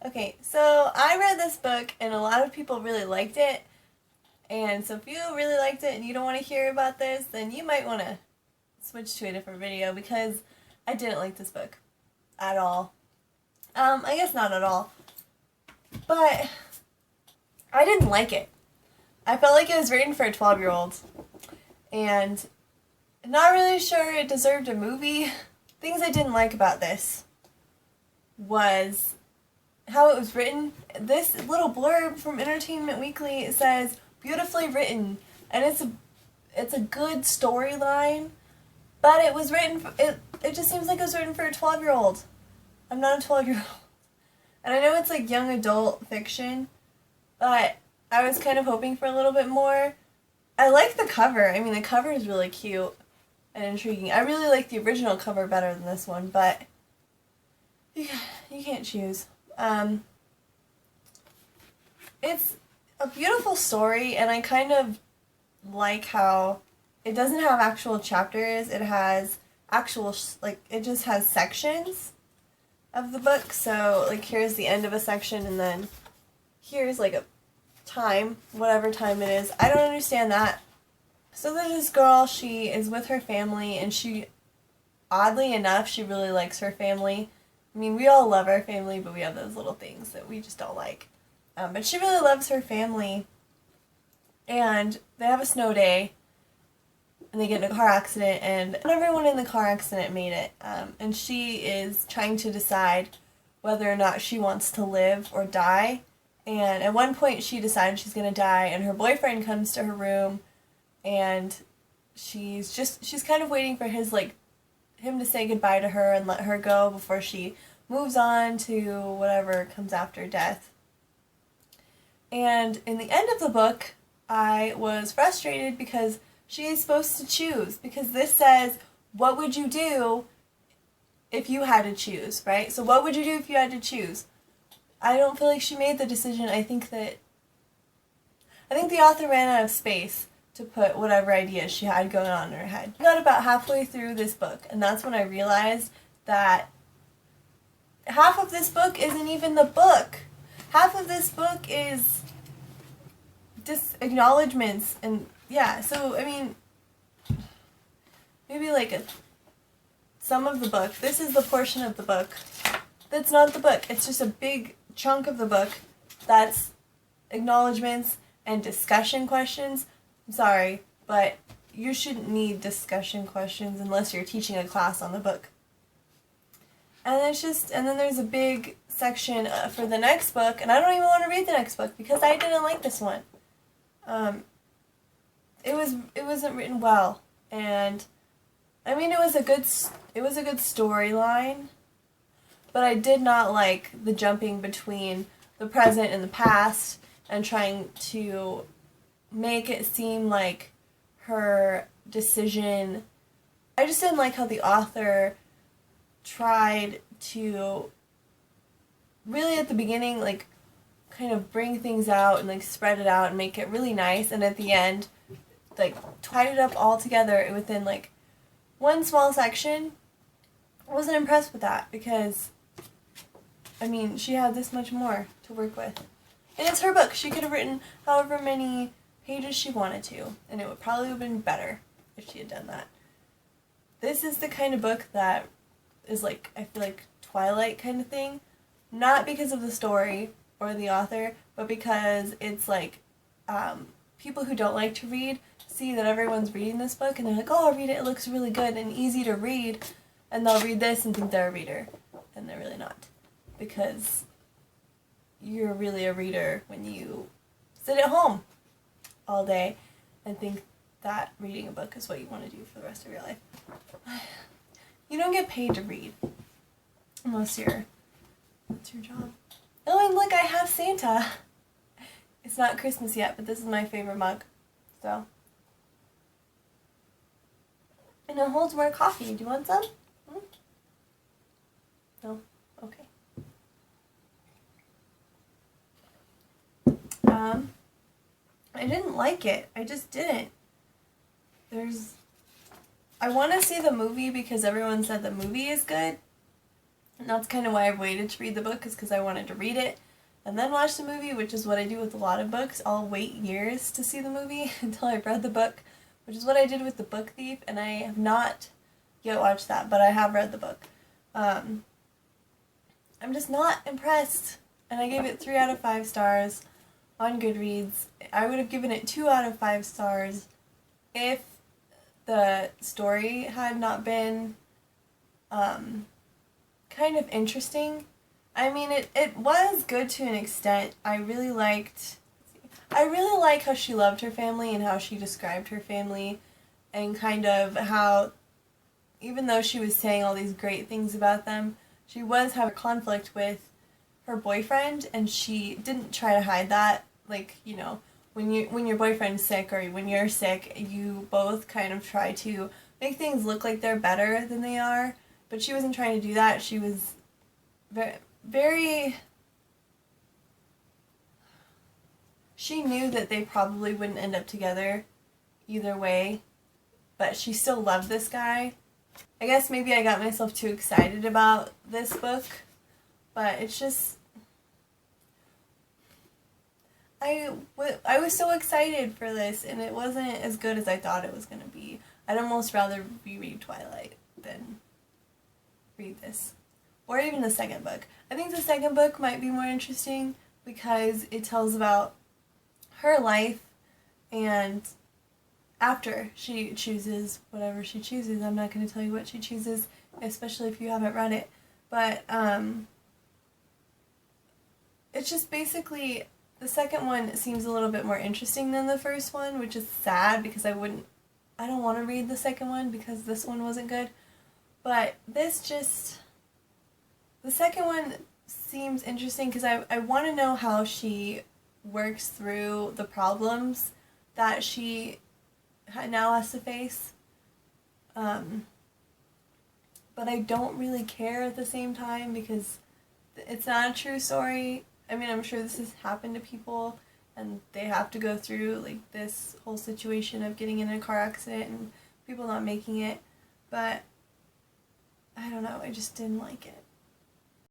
Okay, so I read this book and a lot of people really liked it. And so if you really liked it and you don't want to hear about this, then you might want to switch to a different video because I didn't like this book at all. I guess not at all. But I didn't like it. I felt like it was written for a 12-year-old. And not really sure it deserved a movie. Things I didn't like about this was how it was written. This little blurb from Entertainment Weekly says, beautifully written, and it's a good storyline, but it was written, it just seems like it was written for a 12-year-old. I'm not a 12-year-old. And I know it's like young adult fiction, but I was kind of hoping for a little bit more. I like the cover. I mean, the cover is really cute and intriguing. I really like the original cover better than this one, but you can't choose. It's a beautiful story, and I kind of like how it doesn't have actual chapters. It has actual, it just has sections of the book. So, here's the end of a section, and then here's, a time, whatever time it is. I don't understand that. So there's this girl, she is with her family, and she, oddly enough, she really likes her family. I mean, we all love our family, but we have those little things that we just don't like. But she really loves her family, and they have a snow day, and they get in a car accident, and not everyone in the car accident made it. And she is trying to decide whether or not she wants to live or die. And at one point, she decides she's going to die, and her boyfriend comes to her room, and she's kind of waiting for him to say goodbye to her and let her go before she moves on to whatever comes after death. And in the end of the book, I was frustrated because she is supposed to choose. Because this says, what would you do if you had to choose, right? So what would you do if you had to choose? I don't feel like she made the decision. I think the author ran out of space to put whatever ideas she had going on in her head. I got about halfway through this book, and that's when I realized that half of this book isn't even the book. Half of this book is just acknowledgments, and yeah, so, I mean, maybe some of the book. This is the portion of the book that's not the book. It's just a big chunk of the book that's acknowledgments and discussion questions. I'm sorry, but you shouldn't need discussion questions unless you're teaching a class on the book. And then there's a big section for the next book, and I don't even want to read the next book because I didn't like this one. It wasn't written well, and I mean it was a good storyline, but I did not like the jumping between the present and the past and trying to make it seem like her decision. I just didn't like how the author tried to really at the beginning kind of bring things out and spread it out and make it really nice, and at the end tied it up all together within one small section. I wasn't impressed with that because I mean she had this much more to work with, and it's her book. She could have written however many pages she wanted to, and it would probably have been better if she had done that. This is the kind of book that is I feel like Twilight kind of thing, not because of the story or the author, but because it's people who don't like to read see that everyone's reading this book and they're like, oh, I'll read it, it looks really good and easy to read, and they'll read this and think they're a reader, and they're really not, because you're really a reader when you sit at home all day and think that reading a book is what you want to do for the rest of your life. You don't get paid to read unless that's your job. Oh, and look, I have Santa. It's not Christmas yet, but this is my favorite mug. So. And it holds more coffee. Do you want some? No? Okay. I didn't like it. I just didn't. I want to see the movie because everyone said the movie is good. And that's kind of why I've waited to read the book, is because I wanted to read it and then watch the movie, which is what I do with a lot of books. I'll wait years to see the movie until I've read the book, which is what I did with The Book Thief, and I have not yet watched that, but I have read the book. I'm just not impressed, and I gave it 3 out of 5 stars on Goodreads. I would have given it 2 out of 5 stars if the story had not been kind of interesting. I mean, it was good to an extent. I really like how she loved her family and how she described her family, and kind of how, even though she was saying all these great things about them, she was having conflict with her boyfriend, and she didn't try to hide that. Like, you know, when your boyfriend's sick or when you're sick, you both kind of try to make things look like they're better than they are. But she wasn't trying to do that. She was very, she knew that they probably wouldn't end up together either way, but she still loved this guy. I guess maybe I got myself too excited about this book, but it's just, I was so excited for this, and it wasn't as good as I thought it was going to be. I'd almost rather reread Twilight than read this. Or even the second book. I think the second book might be more interesting because it tells about her life and after she chooses whatever she chooses. I'm not going to tell you what she chooses, especially if you haven't read it. But it's just basically, the second one seems a little bit more interesting than the first one, which is sad because I don't want to read the second one because this one wasn't good. But this just, the second one seems interesting because I want to know how she works through the problems that she now has to face. But I don't really care at the same time because it's not a true story. I mean, I'm sure this has happened to people and they have to go through like this whole situation of getting in a car accident and people not making it. But I don't know, I just didn't like it.